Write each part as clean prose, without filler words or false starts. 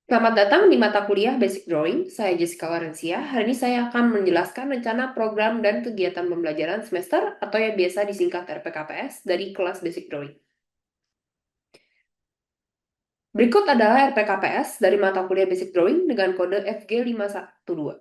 Selamat datang di mata kuliah Basic Drawing. Saya Jessica Warensia. Hari ini saya akan menjelaskan rencana program dan kegiatan pembelajaran semester atau yang biasa disingkat RPKPS dari kelas Basic Drawing. Berikut adalah RPKPS dari mata kuliah Basic Drawing dengan kode FG512.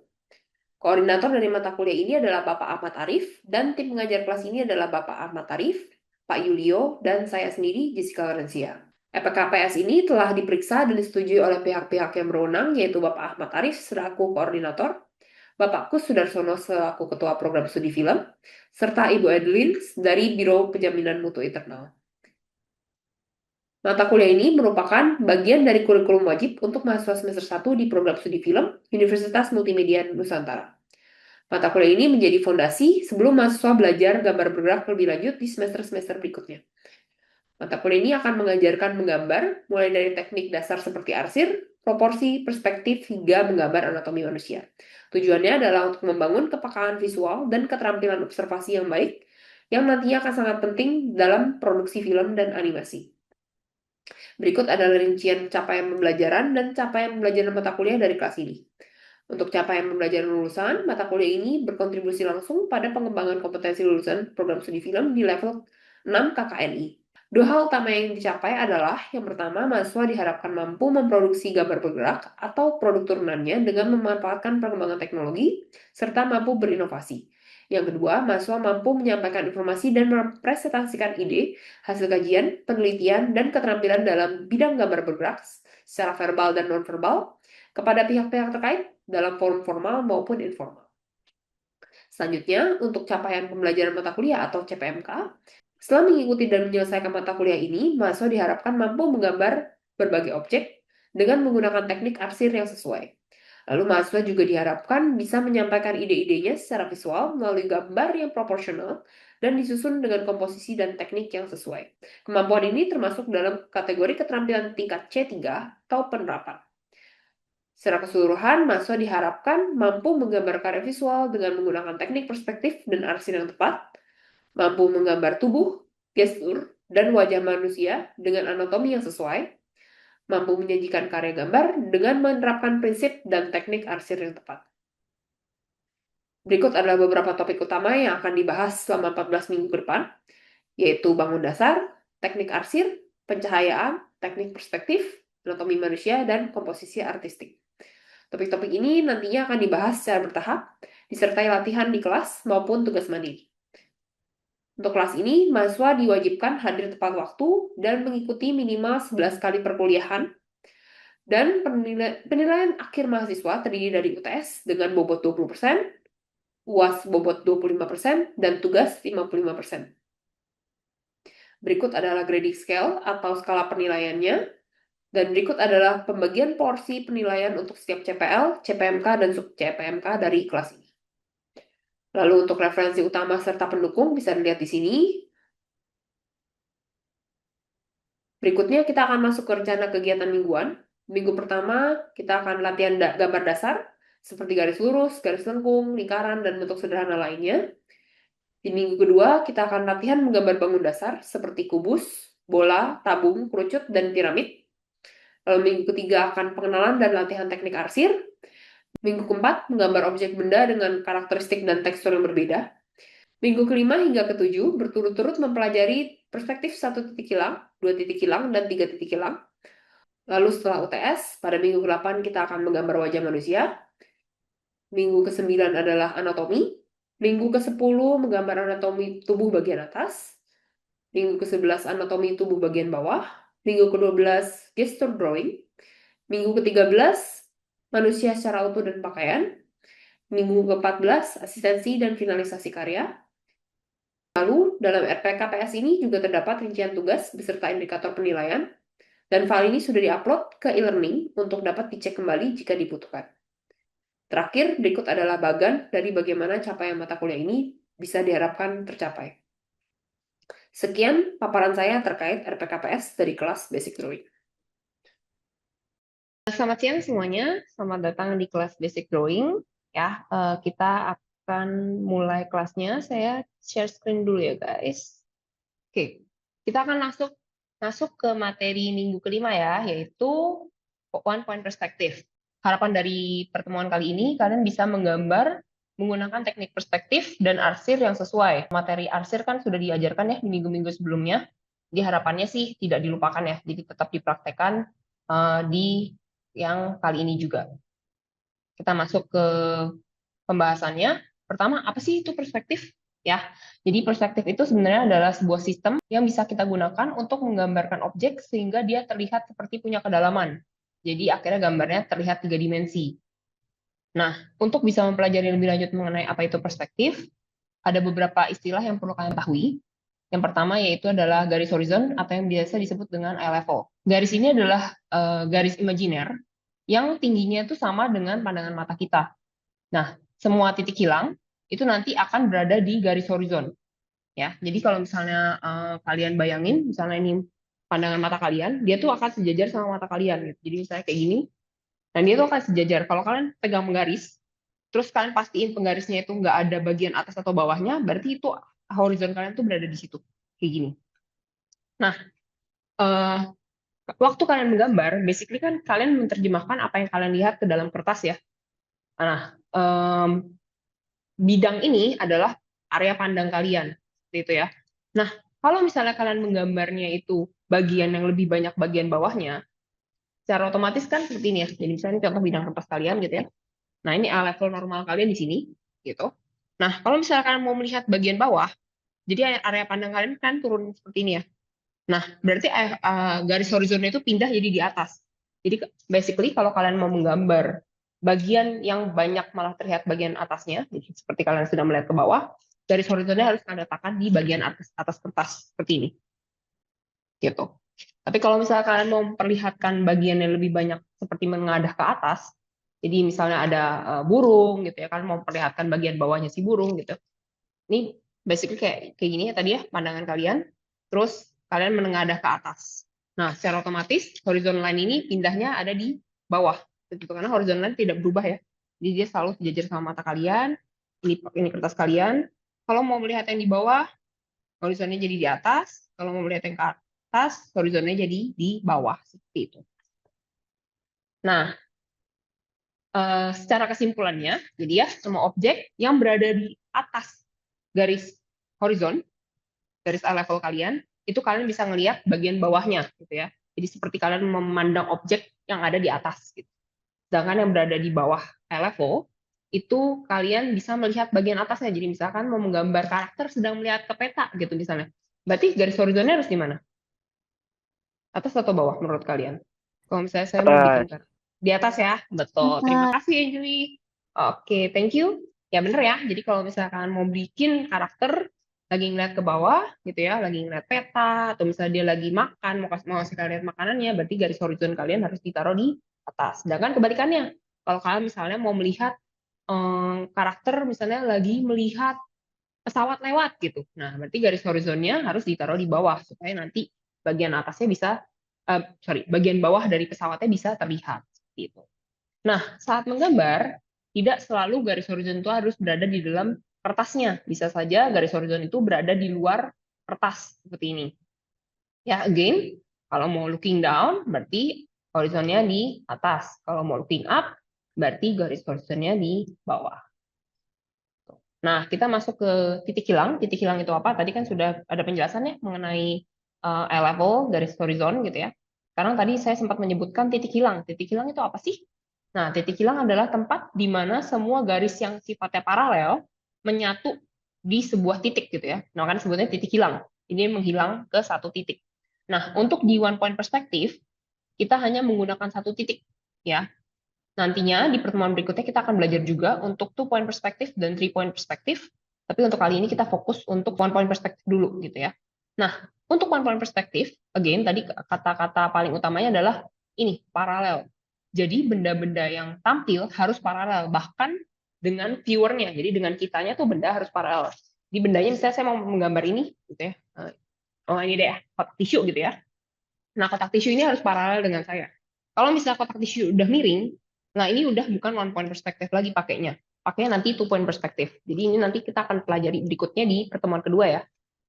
Koordinator dari mata kuliah ini adalah Bapak Ahmad Arif dan tim pengajar kelas ini adalah Bapak Ahmad Arif, Pak Yulio, dan saya sendiri Jessica Warensia. RPKPS ini telah diperiksa dan disetujui oleh pihak-pihak yang berwenang, yaitu Bapak Ahmad Arif selaku koordinator, Bapak Kus Sudarsono selaku Ketua Program Studi Film, serta Ibu Edelin dari Biro Penjaminan Mutu Internal. Mata kuliah ini merupakan bagian dari kurikulum wajib untuk mahasiswa semester 1 di Program Studi Film Universitas Multimedia Nusantara. Mata kuliah ini menjadi fondasi sebelum mahasiswa belajar gambar bergerak lebih lanjut di semester-semester berikutnya. Mata kuliah ini akan mengajarkan menggambar, mulai dari teknik dasar seperti arsir, proporsi, perspektif, hingga menggambar anatomi manusia. Tujuannya adalah untuk membangun kepekaan visual dan keterampilan observasi yang baik, yang nantinya akan sangat penting dalam produksi film dan animasi. Berikut adalah rincian capaian pembelajaran dan capaian pembelajaran mata kuliah dari kelas ini. Untuk capaian pembelajaran lulusan, mata kuliah ini berkontribusi langsung pada pengembangan kompetensi lulusan program studi film di level 6 KKNI. Dua hal utama yang dicapai adalah, yang pertama, mahasiswa diharapkan mampu memproduksi gambar bergerak atau produk turunannya dengan memanfaatkan perkembangan teknologi, serta mampu berinovasi. Yang kedua, mahasiswa mampu menyampaikan informasi dan mempresentasikan ide, hasil kajian, penelitian, dan keterampilan dalam bidang gambar bergerak secara verbal dan nonverbal kepada pihak-pihak terkait dalam forum formal maupun informal. Selanjutnya, untuk capaian pembelajaran mata kuliah atau CPMK, setelah mengikuti dan menyelesaikan mata kuliah ini, mahasiswa diharapkan mampu menggambar berbagai objek dengan menggunakan teknik arsir yang sesuai. Lalu mahasiswa juga diharapkan bisa menyampaikan ide-idenya secara visual melalui gambar yang proporsional dan disusun dengan komposisi dan teknik yang sesuai. Kemampuan ini termasuk dalam kategori keterampilan tingkat C3 atau penerapan. Secara keseluruhan, mahasiswa diharapkan mampu menggambar karya visual dengan menggunakan teknik perspektif dan arsir yang tepat, mampu menggambar tubuh, gestur, dan wajah manusia dengan anatomi yang sesuai, mampu menyajikan karya gambar dengan menerapkan prinsip dan teknik arsir yang tepat. Berikut adalah beberapa topik utama yang akan dibahas selama 14 minggu ke depan, yaitu bangun dasar, teknik arsir, pencahayaan, teknik perspektif, anatomi manusia, dan komposisi artistik. Topik-topik ini nantinya akan dibahas secara bertahap, disertai latihan di kelas maupun tugas mandiri. Untuk kelas ini, mahasiswa diwajibkan hadir tepat waktu dan mengikuti minimal 11 kali perkuliahan, dan penilaian akhir mahasiswa terdiri dari UTS dengan bobot 20%, UAS bobot 25%, dan tugas 55%. Berikut adalah grading scale atau skala penilaiannya, dan berikut adalah pembagian porsi penilaian untuk setiap CPL, CPMK, dan sub-CPMK dari kelas ini. Lalu untuk referensi utama serta pendukung bisa dilihat di sini. Berikutnya kita akan masuk ke rencana kegiatan mingguan. Minggu pertama kita akan latihan gambar dasar seperti garis lurus, garis lengkung, lingkaran, dan bentuk sederhana lainnya. Di minggu kedua kita akan latihan menggambar bangun dasar seperti kubus, bola, tabung, kerucut, dan piramid. Lalu minggu ketiga akan pengenalan dan latihan teknik arsir. Minggu keempat menggambar objek benda dengan karakteristik dan tekstur yang berbeda. Minggu kelima hingga ketujuh berturut-turut mempelajari perspektif 1 titik hilang, 2 titik hilang, dan 3 titik hilang. Lalu setelah UTS, pada minggu ke-8 kita akan menggambar wajah manusia. Minggu ke-9 adalah anatomi. Minggu ke-10 menggambar anatomi tubuh bagian atas. Minggu ke-11 anatomi tubuh bagian bawah. Minggu ke-12 gesture drawing. Minggu ke-13 manusia secara utuh dan pakaian. Minggu ke-14 asistensi dan finalisasi karya. Lalu, dalam RPKPS ini juga terdapat rincian tugas beserta indikator penilaian, dan file ini sudah diupload ke e-learning untuk dapat dicek kembali jika dibutuhkan. Terakhir, berikut adalah bagan dari bagaimana capaian mata kuliah ini bisa diharapkan tercapai. Sekian paparan saya terkait RPKPS dari kelas Basic Drawing. Selamat siang semuanya, selamat datang di kelas Basic Drawing. Ya, kita akan mulai kelasnya. Saya share screen dulu ya guys. Oke, kita akan masuk ke materi minggu kelima ya, yaitu one point perspektif. Harapan dari pertemuan kali ini, kalian bisa menggambar menggunakan teknik perspektif dan arsir yang sesuai. Materi arsir kan sudah diajarkan ya di minggu-minggu sebelumnya. Jadi harapannya sih tidak dilupakan ya, jadi tetap dipraktekkan di yang kali ini juga. Kita masuk ke pembahasannya. Pertama, apa sih itu perspektif? Ya, jadi perspektif itu sebenarnya adalah sebuah sistem yang bisa kita gunakan untuk menggambarkan objek sehingga dia terlihat seperti punya kedalaman. Jadi akhirnya gambarnya terlihat 3 dimensi. Nah, untuk bisa mempelajari lebih lanjut mengenai apa itu perspektif, ada beberapa istilah yang perlu kalian ketahui. Yang pertama yaitu adalah garis horizon atau yang biasa disebut dengan eye level. Garis ini adalah garis imajiner yang tingginya itu sama dengan pandangan mata kita. Nah, semua titik hilang itu nanti akan berada di garis horizon. Ya, jadi kalau misalnya kalian bayangin, misalnya ini pandangan mata kalian, dia tuh akan sejajar sama mata kalian. Gitu. Jadi misalnya kayak gini, dan dia tuh akan sejajar. Kalau kalian pegang garis, terus kalian pastiin penggarisnya itu nggak ada bagian atas atau bawahnya, berarti itu horizon kalian tuh berada di situ, kayak gini. Nah, waktu kalian menggambar, basically kan kalian menerjemahkan apa yang kalian lihat ke dalam kertas ya. Nah, bidang ini adalah area pandang kalian, seperti itu ya. Nah, kalau misalnya kalian menggambarnya itu bagian yang lebih banyak bagian bawahnya, secara otomatis kan seperti ini ya. Jadi misalnya contoh bidang kertas kalian gitu ya. Nah, ini level normal kalian di sini, gitu. Nah, kalau misalnya kalian mau melihat bagian bawah, jadi area pandang kalian kan turun seperti ini ya. Nah, berarti garis horizonnya itu pindah jadi di atas. Jadi basically kalau kalian mau menggambar bagian yang banyak malah terlihat bagian atasnya, jadi seperti kalian sudah melihat ke bawah, garis horizonnya harus kalian letakkan di bagian atas kertas seperti ini. Gitu. Tapi kalau misalnya kalian mau memperlihatkan bagian yang lebih banyak seperti mengadah ke atas, jadi misalnya ada burung gitu ya, kalian mau memperlihatkan bagian bawahnya si burung gitu. Ini basically kayak gini ya tadi ya pandangan kalian, terus kalian menengadah ke atas. Nah, secara otomatis horizon line ini pindahnya ada di bawah, gitu karena horizon line tidak berubah ya. Jadi dia selalu sejajar sama mata kalian. Ini kertas kalian. Kalau mau melihat yang di bawah, horizonnya jadi di atas. Kalau mau melihat yang ke atas, horizonnya jadi di bawah seperti itu. Nah, secara kesimpulannya, jadi ya semua objek yang berada di atas garis horizon, garis eye level kalian, itu kalian bisa ngelihat bagian bawahnya, gitu ya. Jadi seperti kalian memandang objek yang ada di atas. Gitu. Sedangkan yang berada di bawah eye level, itu kalian bisa melihat bagian atasnya. Jadi misalkan mau menggambar karakter sedang melihat ke peta, gitu misalnya. Berarti garis horizonnya harus di mana? Atas atau bawah menurut kalian? Kalau misalnya saya mau bikin di atas ya, betul. Terima kasih Anjali. Oke, thank you. Ya bener ya. Jadi kalau misalkan mau bikin karakter lagi ngeliat ke bawah gitu ya, lagi ngeliat peta atau misalnya dia lagi makan, mau kasih kalian lihat makanannya, berarti garis horizon kalian harus ditaruh di atas. Sedangkan kebalikannya, kalau kalian misalnya mau melihat karakter misalnya lagi melihat pesawat lewat gitu. Nah, berarti garis horizonnya harus ditaruh di bawah supaya nanti bagian atasnya bisa bagian bawah dari pesawatnya bisa terlihat gitu. Nah, saat menggambar tidak selalu garis horizon itu harus berada di dalam kertasnya. Bisa saja garis horizon itu berada di luar kertas seperti ini. Ya, again, kalau mau looking down berarti horizonnya di atas. Kalau mau looking up berarti garis horizonnya di bawah. Nah, kita masuk ke titik hilang. Titik hilang itu apa? Tadi kan sudah ada penjelasannya mengenai eye level, garis horizon gitu ya. Sekarang tadi saya sempat menyebutkan titik hilang. Titik hilang itu apa sih? Nah, titik hilang adalah tempat di mana semua garis yang sifatnya paralel menyatu di sebuah titik gitu ya. Nah, kan sebutnya titik hilang. Ini menghilang ke satu titik. Nah, untuk di one point perspektif, kita hanya menggunakan satu titik ya. Nantinya di pertemuan berikutnya kita akan belajar juga untuk 2 point perspektif dan 3 point perspektif. Tapi untuk kali ini kita fokus untuk 1 point perspektif dulu gitu ya. Nah, untuk 1 point perspektif, again tadi kata-kata paling utamanya adalah ini, paralel. Jadi benda-benda yang tampil harus paralel, bahkan dengan viewernya. Jadi dengan kitanya tuh benda harus paralel. Di bendanya misalnya saya mau menggambar ini gitu ya. Oh ini deh, kotak tisu gitu ya. Nah, kotak tisu ini harus paralel dengan saya. Kalau misalnya kotak tisu udah miring, nah ini udah bukan 1 point perspektif lagi pakainya. Pakainya nanti 2 point perspektif. Jadi ini nanti kita akan pelajari berikutnya di pertemuan kedua ya.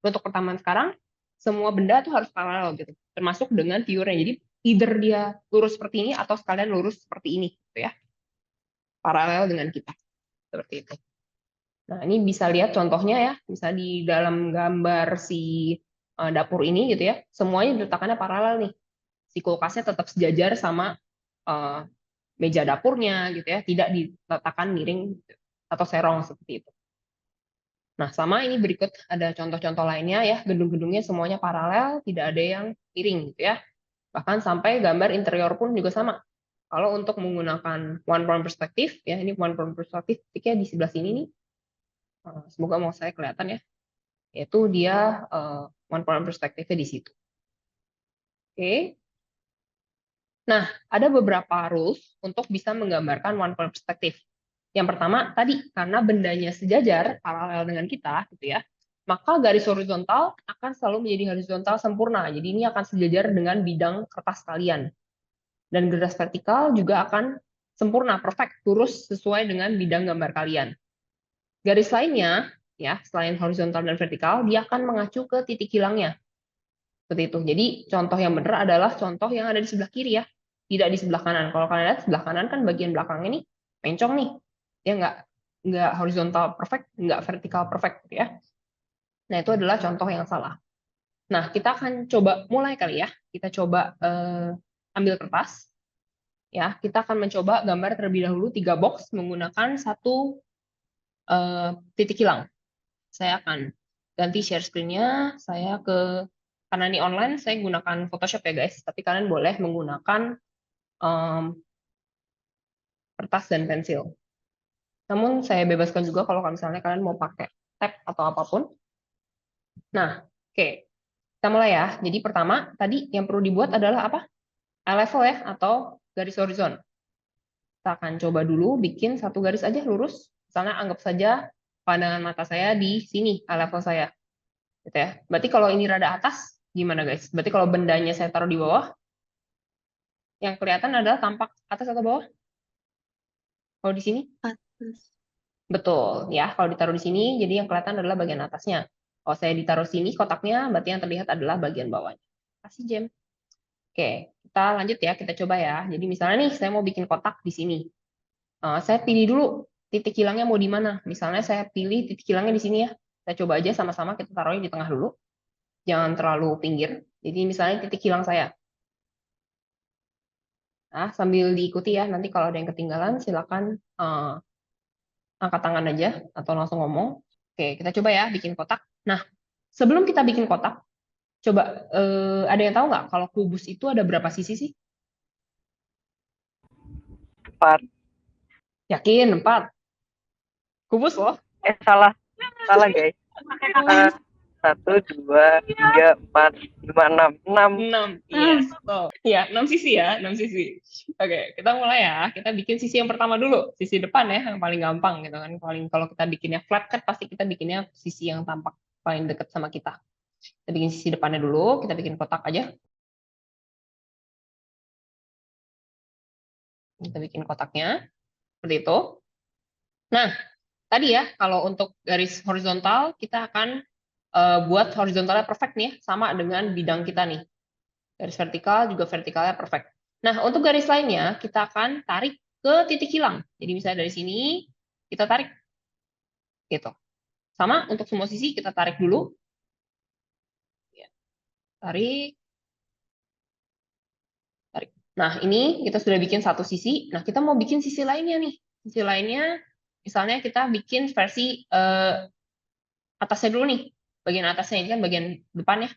Untuk pertemuan sekarang, semua benda tuh harus paralel gitu. Termasuk dengan viewernya. Jadi either dia lurus seperti ini atau sekalian lurus seperti ini, gitu ya. Paralel dengan kita. Seperti itu. Nah, ini bisa lihat contohnya ya, bisa di dalam gambar si dapur ini gitu ya, semuanya diletakkannya paralel nih. Si kulkasnya tetap sejajar sama meja dapurnya gitu ya, tidak diletakkan miring atau serong seperti itu. Nah, sama ini berikut ada contoh-contoh lainnya ya, gedung-gedungnya semuanya paralel, tidak ada yang miring gitu ya. Bahkan sampai gambar interior pun juga sama. Kalau untuk menggunakan one point perspective, ya ini one point perspective, titiknya di sebelah sini nih. Semoga mau saya kelihatan ya. Yaitu dia one point perspective-nya di situ. Oke. Nah, ada beberapa rules untuk bisa menggambarkan one point perspective. Yang pertama, tadi karena bendanya sejajar paralel dengan kita, gitu ya, maka garis horizontal akan selalu menjadi horizontal sempurna. Jadi ini akan sejajar dengan bidang kertas kalian. Dan garis vertikal juga akan sempurna, perfect, lurus sesuai dengan bidang gambar kalian. Garis lainnya, ya selain horizontal dan vertikal, dia akan mengacu ke titik hilangnya. Seperti itu. Jadi contoh yang benar adalah contoh yang ada di sebelah kiri ya, tidak di sebelah kanan. Kalau kalian lihat sebelah kanan kan bagian belakangnya nih mencong nih, dia nggak horizontal perfect, nggak vertikal perfect gitu ya. Nah itu adalah contoh yang salah. Nah kita akan coba mulai kali ya, kita coba ambil kertas. Ya, kita akan mencoba gambar terlebih dahulu 3 box menggunakan satu titik hilang. Saya akan ganti share screen-nya, saya karena ini online, saya gunakan Photoshop ya guys, tapi kalian boleh menggunakan kertas dan pensil. Namun saya bebaskan juga kalau misalnya kalian mau pakai tab atau apapun. Nah, oke. Kita mulai ya. Jadi pertama, tadi yang perlu dibuat adalah apa? Level ya, atau garis horizon. Kita akan coba dulu bikin satu garis aja lurus. Misalnya anggap saja pandangan mata saya di sini, level saya. Gitu ya. Berarti kalau ini rada atas, gimana guys? Berarti kalau bendanya saya taruh di bawah, yang kelihatan adalah tampak atas atau bawah? Kalau di sini? Atas. Betul, ya. Kalau ditaruh di sini, jadi yang kelihatan adalah bagian atasnya. Kalau saya ditaruh sini kotaknya, berarti yang terlihat adalah bagian bawahnya. Kasih Jem. Oke, kita lanjut ya, kita coba ya. Jadi misalnya nih, saya mau bikin kotak di sini. Saya pilih dulu titik hilangnya mau di mana. Misalnya saya pilih titik hilangnya di sini ya. Saya coba aja sama-sama kita taruhnya di tengah dulu. Jangan terlalu pinggir. Jadi misalnya titik hilang saya. Nah, sambil diikuti ya. Nanti kalau ada yang ketinggalan, silakan angkat tangan aja atau langsung ngomong. Oke, kita coba ya bikin kotak. Nah, sebelum kita bikin kotak, coba ada yang tahu nggak kalau kubus itu ada berapa sisi sih? 4. Yakin? 4. Kubus loh. Salah guys. 1, 2, 3, 4, 5, 6. 6. Yes. Oh, ya, 6 sisi ya, 6 sisi. Oke, kita mulai ya. Kita bikin sisi yang pertama dulu, sisi depan ya, yang paling gampang gitu kan. Kalau kita bikinnya flat kan pasti kita bikinnya sisi yang tampak paling dekat sama kita. Kita bikin sisi depannya dulu, kita bikin kotak aja. Kita bikin kotaknya seperti itu. Nah, tadi ya, kalau untuk garis horizontal kita akan buat horizontalnya perfect nih, sama dengan bidang kita nih. Garis vertikal juga vertikalnya perfect. Nah, untuk garis lainnya, kita akan tarik ke titik hilang. Jadi misalnya dari sini, kita tarik. Gitu. Sama, untuk semua sisi kita tarik dulu. Tarik. Tarik. Nah, ini kita sudah bikin satu sisi. Nah, kita mau bikin sisi lainnya nih. Sisi lainnya, misalnya kita bikin versi atasnya dulu nih. Bagian atasnya, ini kan bagian depan ya.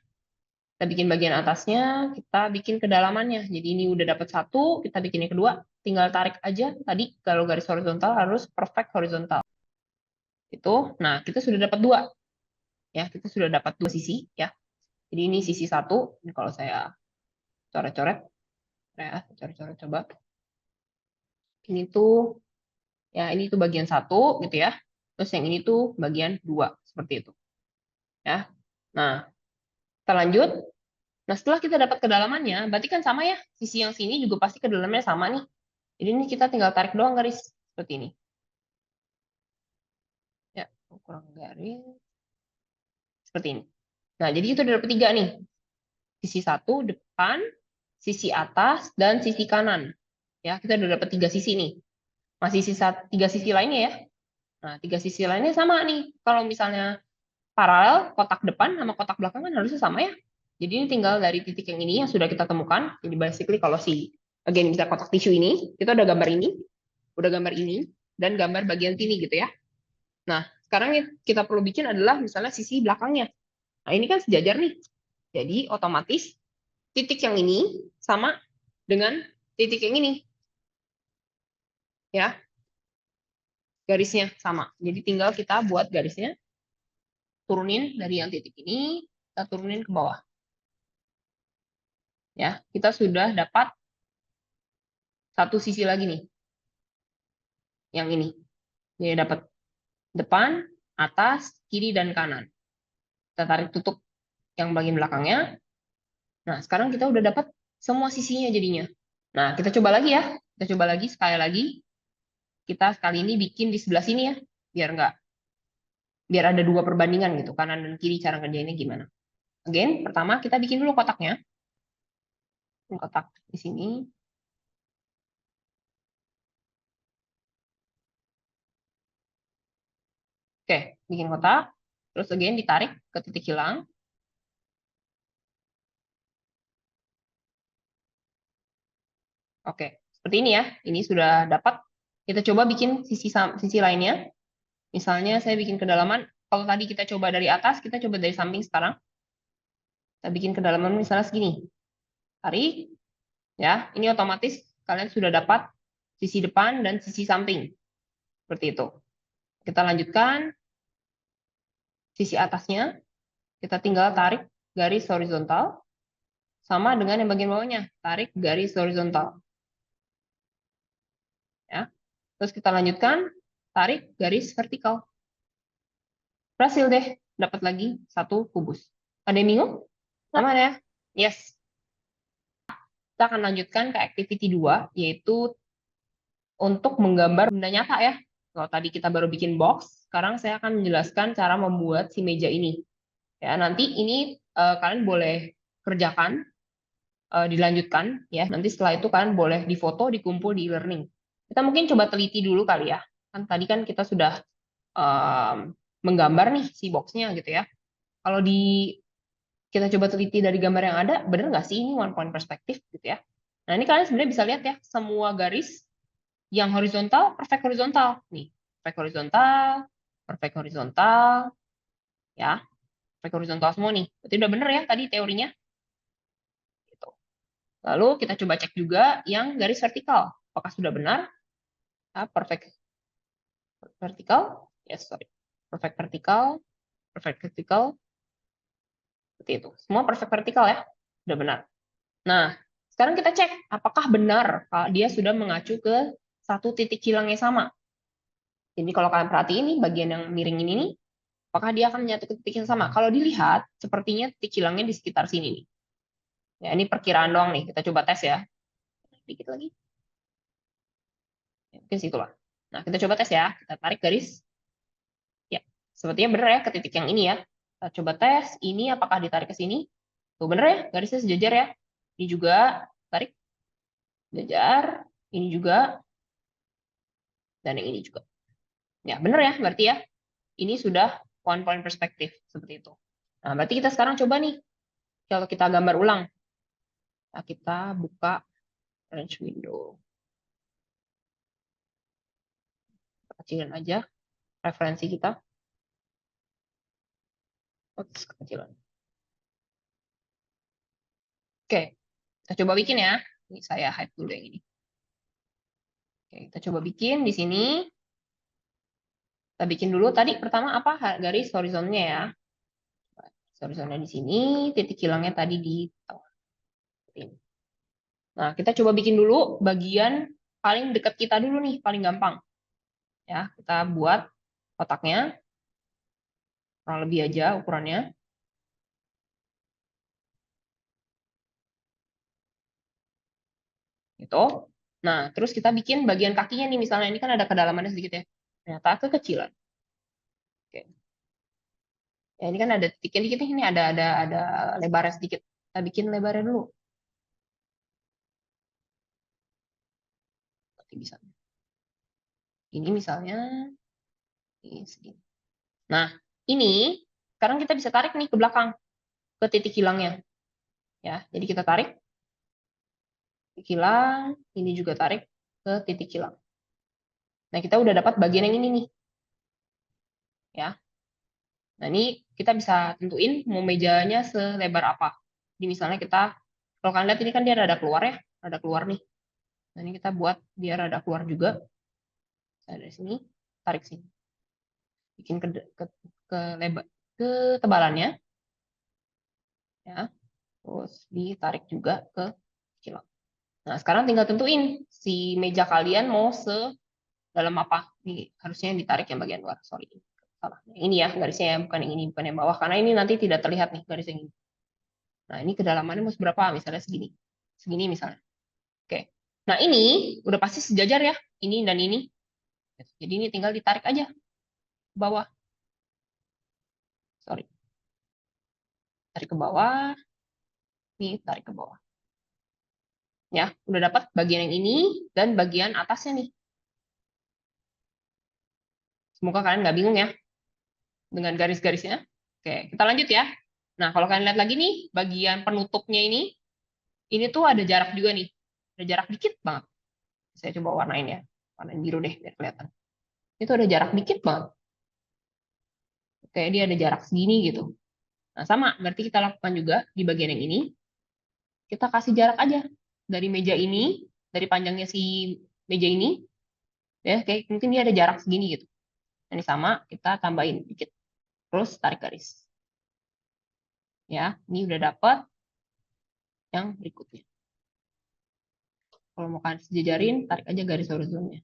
Kita bikin bagian atasnya, kita bikin kedalamannya. Jadi ini udah dapat satu, kita bikin yang kedua, tinggal tarik aja. Tadi kalau garis horizontal harus perfect horizontal. Itu, nah kita sudah dapat 2. Ya, kita sudah dapat 2 sisi ya. Jadi ini sisi 1. Ini kalau saya coret-coret, ya, coret-coret coba. Ini tuh, ya ini tuh bagian 1 gitu ya. Terus yang ini tuh bagian 2 seperti itu. Ya. Nah, kita lanjut. Nah, setelah kita dapat kedalamannya, berarti kan sama ya, sisi yang sini juga pasti kedalamannya sama nih. Jadi ini kita tinggal tarik doang garis, seperti ini. Ya, kurang garis. Seperti ini. Nah, jadi itu udah dapat 3 nih. Sisi 1 depan, sisi atas, dan sisi kanan. Ya, kita udah dapat 3 sisi nih. Masih sisa 3 sisi lainnya ya. Nah, 3 sisi lainnya sama nih. Kalau misalnya paralel, kotak depan sama kotak belakang kan harusnya sama ya. Jadi ini tinggal dari titik yang ini yang sudah kita temukan. Jadi basically kalau again bisa kotak tisu ini, kita udah gambar ini, dan gambar bagian sini gitu ya. Nah, sekarang yang kita perlu bikin adalah misalnya sisi belakangnya. Nah, ini kan sejajar nih. Jadi otomatis titik yang ini sama dengan titik yang ini. Ya, garisnya sama. Jadi tinggal kita buat garisnya, turunin dari yang titik ini, kita turunin ke bawah. Ya, kita sudah dapat satu sisi lagi nih. Yang ini. Jadi dapat depan, atas, kiri, dan kanan. Kita tarik tutup yang bagian belakangnya. Nah, sekarang kita udah dapat semua sisinya jadinya. Nah, kita coba lagi ya. Kita coba lagi, sekali lagi. Kita sekali ini bikin di sebelah sini ya. Biar ada 2 perbandingan gitu. Kanan dan kiri cara kerjainnya gimana. Again, pertama kita bikin dulu kotaknya. Kotak di sini. Oke, bikin kotak. Terus again ditarik ke titik hilang. Oke, seperti ini ya. Ini sudah dapat. Kita coba bikin sisi lainnya. Misalnya saya bikin kedalaman. Kalau tadi kita coba dari atas, kita coba dari samping sekarang. Kita bikin kedalaman misalnya segini. Tarik. Ya, ini otomatis kalian sudah dapat sisi depan dan sisi samping. Seperti itu. Kita lanjutkan. Sisi atasnya, kita tinggal tarik garis horizontal. Sama dengan yang bagian bawahnya. Tarik garis horizontal. Ya. Terus kita lanjutkan, tarik garis vertikal. Berhasil deh, dapat lagi satu kubus. Ada yang bingung? Aman ya? Yes. Kita akan lanjutkan ke activity 2, yaitu untuk menggambar benda nyata ya. Kalau tadi kita baru bikin box, sekarang saya akan menjelaskan cara membuat si meja ini. Ya, nanti ini kalian boleh kerjakan, dilanjutkan ya. Nanti setelah itu kalian boleh difoto, dikumpul di e-learning. Kita mungkin coba teliti dulu kali ya. Kan tadi kan kita sudah menggambar nih si boxnya gitu ya. Kalau kita coba teliti dari gambar yang ada, bener nggak sih ini one point perspektif gitu ya. Nah ini kalian sebenarnya bisa lihat ya, semua garis yang horizontal, perfect horizontal. Nih, perfect horizontal, ya, perfect horizontal semua nih. Berarti udah bener ya tadi teorinya. Gitu. Lalu kita coba cek juga yang garis vertikal. Apakah sudah benar? Perfect vertikal, yes, sorry. Perfect vertikal, seperti itu. Semua perfect vertikal ya, sudah benar. Nah, sekarang kita cek apakah benar dia sudah mengacu ke satu titik hilang yang sama. Jadi kalau kalian perhatiin ini bagian yang miring ini nih, apakah dia akan menyatu ke titik yang sama? Kalau dilihat, sepertinya titik hilangnya di sekitar sini nih. Ya, ini perkiraan doang nih. Kita coba tes ya. Dikit lagi. Ya, mungkin situlah. Nah, kita coba tes ya. Kita tarik garis. Ya, sepertinya benar ya ke titik yang ini ya. Kita coba tes. Ini apakah ditarik ke sini? Tuh benar ya, garisnya sejajar ya. Ini juga tarik. Sejajar. Ini juga. Dan yang ini juga. Ya, benar ya, berarti ya. Ini sudah one point perspektif seperti itu. Nah, berarti kita sekarang coba nih. Kalau kita gambar ulang. Nah, kita buka range window. Kecilin aja referensi kita. Oops, kecilan. Oke, kita coba bikin ya. Ini saya hide dulu yang ini. Oke, kita coba bikin di sini. Kita bikin dulu tadi pertama apa garis horizonnya ya. Horizonnya di sini, titik hilangnya tadi di tengah. Nah, kita coba bikin dulu bagian paling dekat kita dulu nih, paling gampang. Ya, kita buat kotaknya. Kurang lebih aja ukurannya. Gitu. Nah, terus kita bikin bagian kakinya nih, misalnya ini kan ada kedalamannya sedikit ya. Ternyata kekecilan. Oke. Ya, ini kan ada titiknya dikit nih, ini ada lebarnya sedikit. Kita bikin lebarnya dulu. bisa. Ini misalnya ini segini. Nah, ini sekarang kita bisa tarik nih ke belakang ke titik hilangnya. Ya, jadi kita tarik titik hilang, ini juga tarik ke titik hilang. Nah, kita udah dapat bagian yang ini nih. Ya. Nah, ini kita bisa tentuin mau mejanya selebar apa. Jadi misalnya kita, kalau kalian lihat ini kan dia rada keluar ya, rada keluar nih. Nah, ini kita buat dia rada keluar juga. Nah, dari sini, tarik sini. Bikin ke lebar, ke tebalannya. Ya. Terus ditarik juga ke kilang. Nah, sekarang tinggal tentuin si meja kalian mau dalam apa. Ini harusnya yang ditarik yang bagian luar, sorry. Salah. Ini ya garisnya, bukan yang ini, bukan yang bawah. Karena ini nanti tidak terlihat nih garis yang ini. Nah, ini kedalamannya mau seberapa? Misalnya segini. Segini misalnya. Oke. Nah, ini udah pasti sejajar ya. Ini dan ini. Jadi ini tinggal ditarik aja ke bawah. Sorry. Tarik ke bawah. Nih, tarik ke bawah. Ya, udah dapat bagian yang ini dan bagian atasnya nih. Semoga kalian nggak bingung ya dengan garis-garisnya. Oke, kita lanjut ya. Nah, kalau kalian lihat lagi nih, bagian penutupnya ini tuh ada jarak juga nih. Ada jarak dikit banget. Saya coba warnain ya. Warnain biru deh, biar kelihatan. Itu ada jarak dikit banget. Oke, dia ada jarak segini gitu. Nah, sama. Berarti kita lakukan juga di bagian yang ini. Kita kasih jarak aja. Dari meja ini, dari panjangnya si meja ini, ya, kayak mungkin dia ada jarak segini gitu. Ini sama, kita tambahin dikit. Terus tarik garis. Ya, ini udah dapat yang berikutnya. Kalau mau kalian sejajarin, tarik aja garis horizonnya.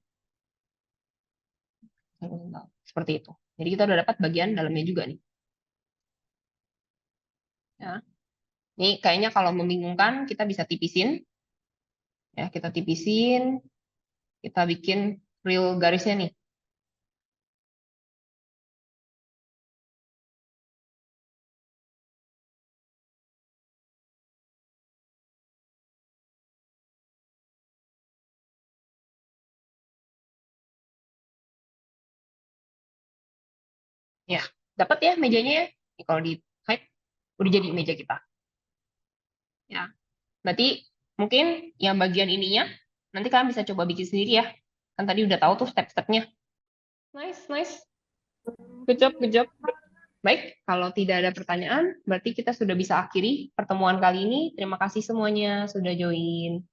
Seperti itu. Jadi kita udah dapat bagian dalamnya juga nih. Ya. Ini kayaknya kalau membingungkan, kita bisa tipisin. Ya, kita tipisin. Kita bikin real garisnya nih. Ya, dapat ya mejanya ya. Ini kalau di hide, udah jadi meja kita. Ya, berarti mungkin yang bagian ininya, nanti kalian bisa coba bikin sendiri ya. Kan tadi udah tahu tuh step-stepnya. Nice, nice. Good job, good job. Baik, kalau tidak ada pertanyaan, berarti kita sudah bisa akhiri pertemuan kali ini. Terima kasih semuanya sudah join.